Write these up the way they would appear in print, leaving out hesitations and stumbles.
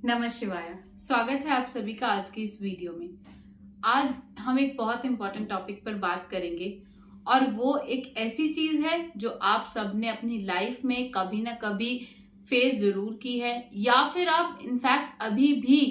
नमः शिवाय। स्वागत है आप सभी का आज की इस वीडियो में। आज हम एक बहुत इंपॉर्टेंट टॉपिक पर बात करेंगे और वो एक ऐसी चीज है जो आप सबने अपनी लाइफ में कभी ना कभी फेस जरूर की है या फिर आप इनफैक्ट अभी भी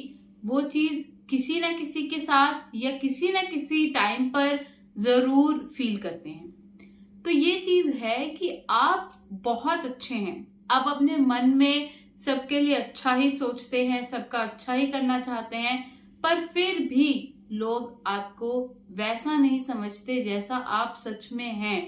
वो चीज किसी ना किसी के साथ या किसी ना किसी टाइम पर जरूर फील करते हैं। तो ये चीज है कि आप बहुत अच्छे हैं, आप अपने मन में सबके लिए अच्छा ही सोचते हैं, सबका अच्छा ही करना चाहते हैं, पर फिर भी लोग आपको वैसा नहीं समझते जैसा आप सच में हैं।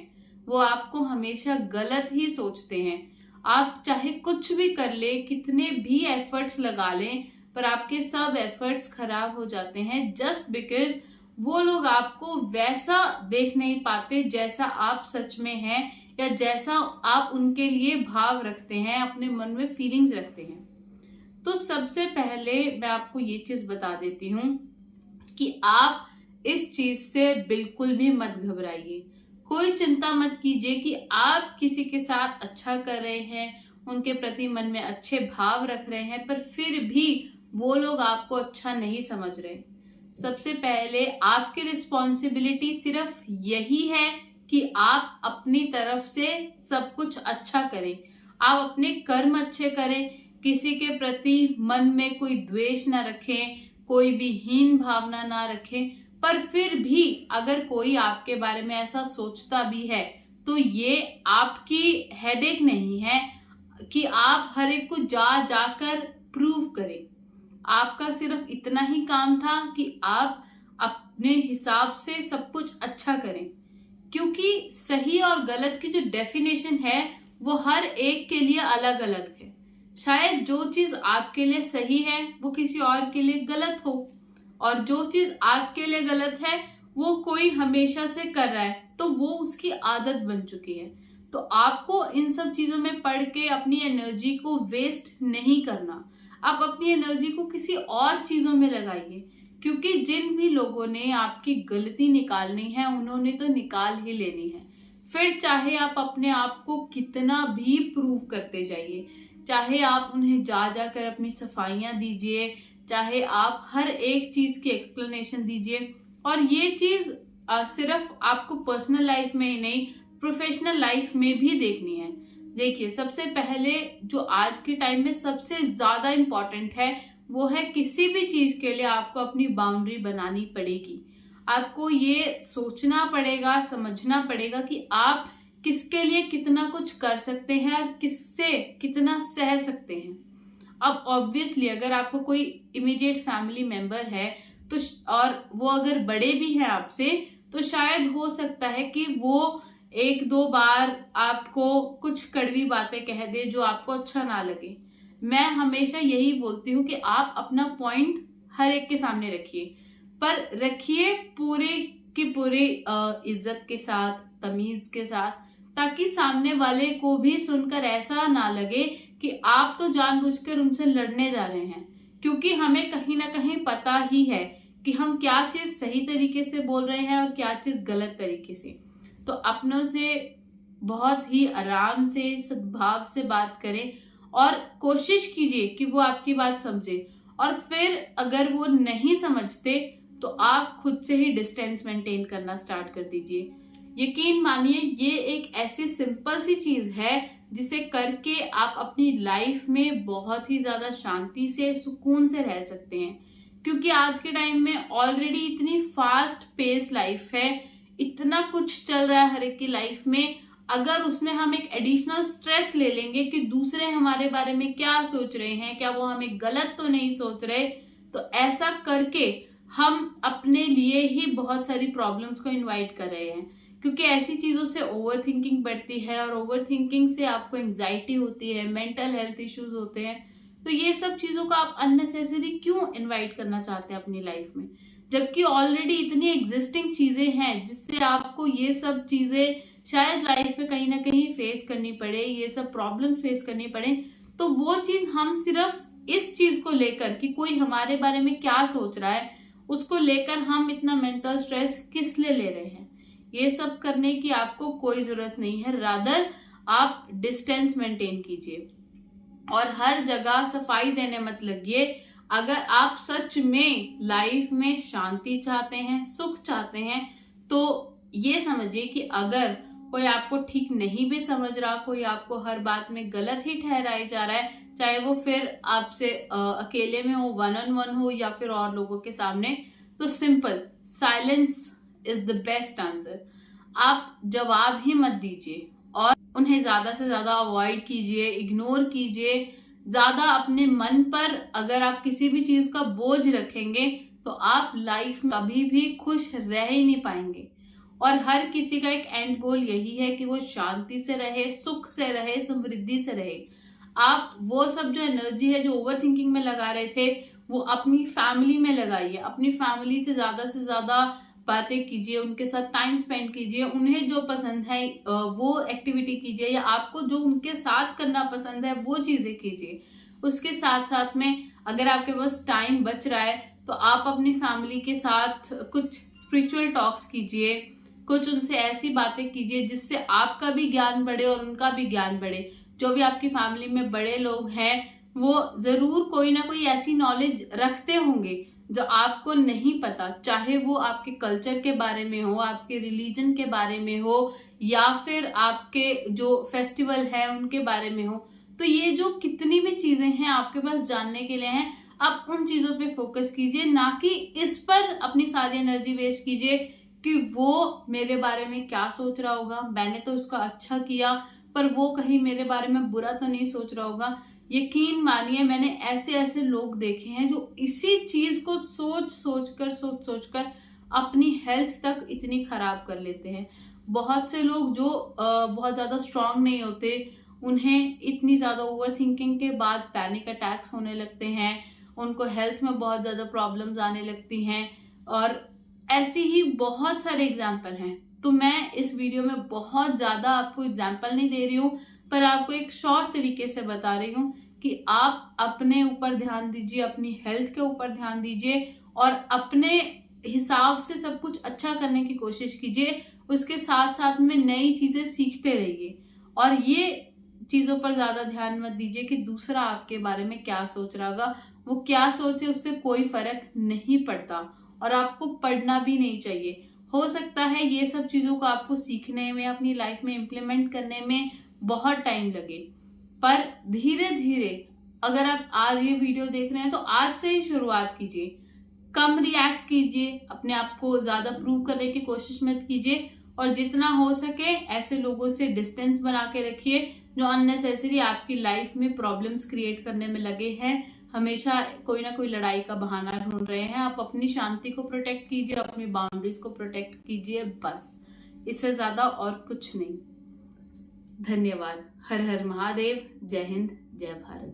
वो आपको हमेशा गलत ही सोचते हैं। आप चाहे कुछ भी कर ले, कितने भी एफर्ट्स लगा लें, पर आपके सब एफर्ट्स खराब हो जाते हैं जस्ट बिकॉज वो लोग आपको वैसा देख नहीं पाते जैसा आप सच में हैं या जैसा आप उनके लिए भाव रखते हैं, अपने मन में फीलिंग्स रखते हैं। तो सबसे पहले मैं आपको ये चीज बता देती हूँ कि आप इस चीज से बिल्कुल भी मत घबराइए। कोई चिंता मत कीजिए कि आप किसी के साथ अच्छा कर रहे हैं, उनके प्रति मन में अच्छे भाव रख रहे हैं, पर फिर भी वो लोग आपको अच्छा नहीं समझ रहे। सबसे पहले आपकी रिस्पॉन्सिबिलिटी सिर्फ यही है कि आप अपनी तरफ से सब कुछ अच्छा करें, आप अपने कर्म अच्छे करें, किसी के प्रति मन में कोई द्वेष ना रखें, कोई भी हीन भावना ना रखें। पर फिर भी अगर कोई आपके बारे में ऐसा सोचता भी है तो ये आपकी हेडेक नहीं है कि आप हर एक को जा जाकर प्रूव करें। आपका सिर्फ इतना ही काम था कि आप अपने हिसाब से सब कुछ अच्छा करें, क्योंकि सही और गलत की जो डेफिनेशन है वो हर एक के लिए अलग अलग है। शायद जो चीज आपके लिए सही है वो किसी और के लिए गलत हो, और जो चीज आपके लिए गलत है वो कोई हमेशा से कर रहा है तो वो उसकी आदत बन चुकी है। तो आपको इन सब चीजों में पढ़ के अपनी एनर्जी को वेस्ट नहीं करना। आप अपनी एनर्जी को किसी और चीजों में लगाइए, क्योंकि जिन भी लोगों ने आपकी गलती निकालनी है उन्होंने तो निकाल ही लेनी है। फिर चाहे आप अपने आप को कितना भी प्रूव करते जाइए, चाहे आप उन्हें जा जाकर अपनी सफाइयां दीजिए, चाहे आप हर एक चीज की एक्सप्लेनेशन दीजिए। और ये चीज सिर्फ आपको पर्सनल लाइफ में ही नहीं, प्रोफेशनल लाइफ में भी देखनी है। देखिए, सबसे पहले जो आज के टाइम में सबसे ज्यादा इम्पोर्टेंट है वो है किसी भी चीज के लिए आपको अपनी बाउंड्री बनानी पड़ेगी। आपको ये सोचना पड़ेगा, समझना पड़ेगा कि आप किसके लिए कितना कुछ कर सकते हैं और किससे कितना सह सकते हैं। अब ऑब्वियसली अगर आपको कोई इमीडिएट फैमिली मेंबर है तो और वो अगर बड़े भी हैं आपसे, तो शायद हो सकता है कि वो एक दो बार आपको कुछ कड़वी बातें कह दे जो आपको अच्छा ना लगे। मैं हमेशा यही बोलती हूँ कि आप अपना पॉइंट हर एक के सामने रखिए, पर रखिए पूरे की पूरी इज्जत के साथ, तमीज के साथ, ताकि सामने वाले को भी सुनकर ऐसा ना लगे कि आप तो जानबूझकर उनसे लड़ने जा रहे हैं। क्योंकि हमें कहीं ना कहीं पता ही है कि हम क्या चीज सही तरीके से बोल रहे हैं और क्या चीज गलत तरीके से। तो अपनों से बहुत ही आराम से, सद्भाव से बात करें और कोशिश कीजिए कि वो आपकी बात समझे। और फिर अगर वो नहीं समझते तो आप खुद से ही डिस्टेंस मेंटेन करना स्टार्ट कर दीजिए। यकीन मानिए, ये एक ऐसी सिंपल सी चीज है जिसे करके आप अपनी लाइफ में बहुत ही ज्यादा शांति से, सुकून से रह सकते हैं। क्योंकि आज के टाइम में ऑलरेडी इतनी फास्ट पेस लाइफ है, इतना कुछ चल रहा है हर एक की लाइफ में। अगर उसमें हम एक एडिशनल स्ट्रेस ले लेंगे कि दूसरे हमारे बारे में क्या सोच रहे हैं, क्या वो हमें गलत तो नहीं सोच रहे, तो ऐसा करके हम अपने लिए ही बहुत सारी प्रॉब्लम्स को इनवाइट कर रहे हैं। क्योंकि ऐसी चीजों से ओवर थिंकिंग बढ़ती है और ओवर थिंकिंग से आपको एंजाइटी होती है, मेंटल हेल्थ इश्यूज होते हैं। तो ये सब चीजों को आप अननेसेसरी क्यों इनवाइट करना चाहते हैं अपनी लाइफ में, जबकि ऑलरेडी इतनी एग्जिस्टिंग चीजें हैं जिससे आपको ये सब चीजें शायद लाइफ में कहीं ना कहीं फेस करनी पड़े, ये सब प्रॉब्लम फेस करनी पड़े। तो वो चीज हम सिर्फ इस चीज को लेकर कि कोई हमारे बारे में क्या सोच रहा है, उसको लेकर हम इतना मेंटल स्ट्रेस किस लिए ले रहे हैं, ये सब करने की आपको कोई जरूरत नहीं है। रादर आप डिस्टेंस मेंटेन कीजिए और हर जगह सफाई देने मत लगिए। अगर आप सच में लाइफ में शांति चाहते हैं, सुख चाहते हैं, तो ये समझिए कि अगर कोई आपको ठीक नहीं भी समझ रहा, कोई आपको हर बात में गलत ही ठहराया जा रहा है, चाहे वो फिर आपसे अकेले में हो, वन ऑन वन हो, या फिर और लोगों के सामने, तो simple silence is the best answer. आप जवाब ही मत दीजिए और उन्हें ज्यादा से ज्यादा अवॉइड कीजिए, इग्नोर कीजिए। ज्यादा अपने मन पर अगर आप किसी भी चीज का बोझ रखेंगे तो आप लाइफ में कभी भी खुश रह ही नहीं पाएंगे। और हर किसी का एक एंड गोल यही है कि वो शांति से रहे, सुख से रहे, समृद्धि से रहे। आप वो सब जो एनर्जी है जो ओवर थिंकिंग में लगा रहे थे, वो अपनी फैमिली में लगाइए। अपनी फैमिली से ज्यादा बातें कीजिए, उनके साथ टाइम स्पेंड कीजिए, उन्हें जो पसंद है वो एक्टिविटी कीजिए, या आपको जो उनके साथ करना पसंद है वो चीजें कीजिए। उसके साथ साथ में अगर आपके पास टाइम बच रहा है तो आप अपनी फैमिली के साथ कुछ स्पिरिचुअल टॉक्स कीजिए, कुछ उनसे ऐसी बातें कीजिए जिससे आपका भी ज्ञान बढ़े और उनका भी ज्ञान बढ़े। जो भी आपकी फैमिली में बड़े लोग हैं वो जरूर कोई ना कोई ऐसी नॉलेज रखते होंगे जो आपको नहीं पता, चाहे वो आपके कल्चर के बारे में हो, आपके रिलीजन के बारे में हो, या फिर आपके जो फेस्टिवल है उनके बारे में हो। तो ये जो कितनी भी चीजें हैं आपके पास जानने के लिए हैं, आप उन चीजों पे फोकस कीजिए, ना कि इस पर अपनी सारी एनर्जी वेस्ट कीजिए कि वो मेरे बारे में क्या सोच रहा होगा, मैंने तो उसका अच्छा किया पर वो कहीं मेरे बारे में बुरा तो नहीं सोच रहा होगा। यकीन मानिए मैंने ऐसे ऐसे लोग देखे हैं जो इसी चीज को सोच सोच कर अपनी हेल्थ तक इतनी खराब कर लेते हैं। बहुत से लोग जो बहुत ज्यादा स्ट्रांग नहीं होते, उन्हें इतनी ज्यादा ओवर थिंकिंग के बाद पैनिक अटैक्स होने लगते हैं, उनको हेल्थ में बहुत ज्यादा प्रॉब्लम्स आने लगती हैं, और ऐसी ही बहुत सारे एग्जाम्पल हैं। तो मैं इस वीडियो में बहुत ज्यादा आपको एग्जाम्पल नहीं दे रही हूँ, पर आपको एक शॉर्ट तरीके से बता रही हूँ कि आप अपने ऊपर ध्यान दीजिए, अपनी हेल्थ के ऊपर ध्यान दीजिए, और अपने हिसाब से सब कुछ अच्छा करने की कोशिश कीजिए। उसके साथ साथ में नई चीजें सीखते रहिए, और ये चीजों पर ज्यादा ध्यान मत दीजिए कि दूसरा आपके बारे में क्या सोच रहा होगा। वो क्या सोचे उससे कोई फर्क नहीं पड़ता, और आपको पढ़ना भी नहीं चाहिए। हो सकता है ये सब चीजों को आपको सीखने में, अपनी लाइफ में इम्प्लीमेंट करने में बहुत टाइम लगे, पर धीरे धीरे अगर आप आज ये वीडियो देख रहे हैं तो आज से ही शुरुआत कीजिए। कम रिएक्ट कीजिए, अपने आप को ज्यादा प्रूव करने की कोशिश मत कीजिए, और जितना हो सके ऐसे लोगों से डिस्टेंस बना के रखिए जो अननेसेसरी आपकी लाइफ में प्रॉब्लम्स क्रिएट करने में लगे हैं, हमेशा कोई ना कोई लड़ाई का बहाना ढूंढ रहे हैं। आप अपनी शांति को प्रोटेक्ट कीजिए, अपनी बाउंड्रीज को प्रोटेक्ट कीजिए, बस इससे ज्यादा और कुछ नहीं। धन्यवाद। हर हर महादेव। जय हिंद, जय भारत।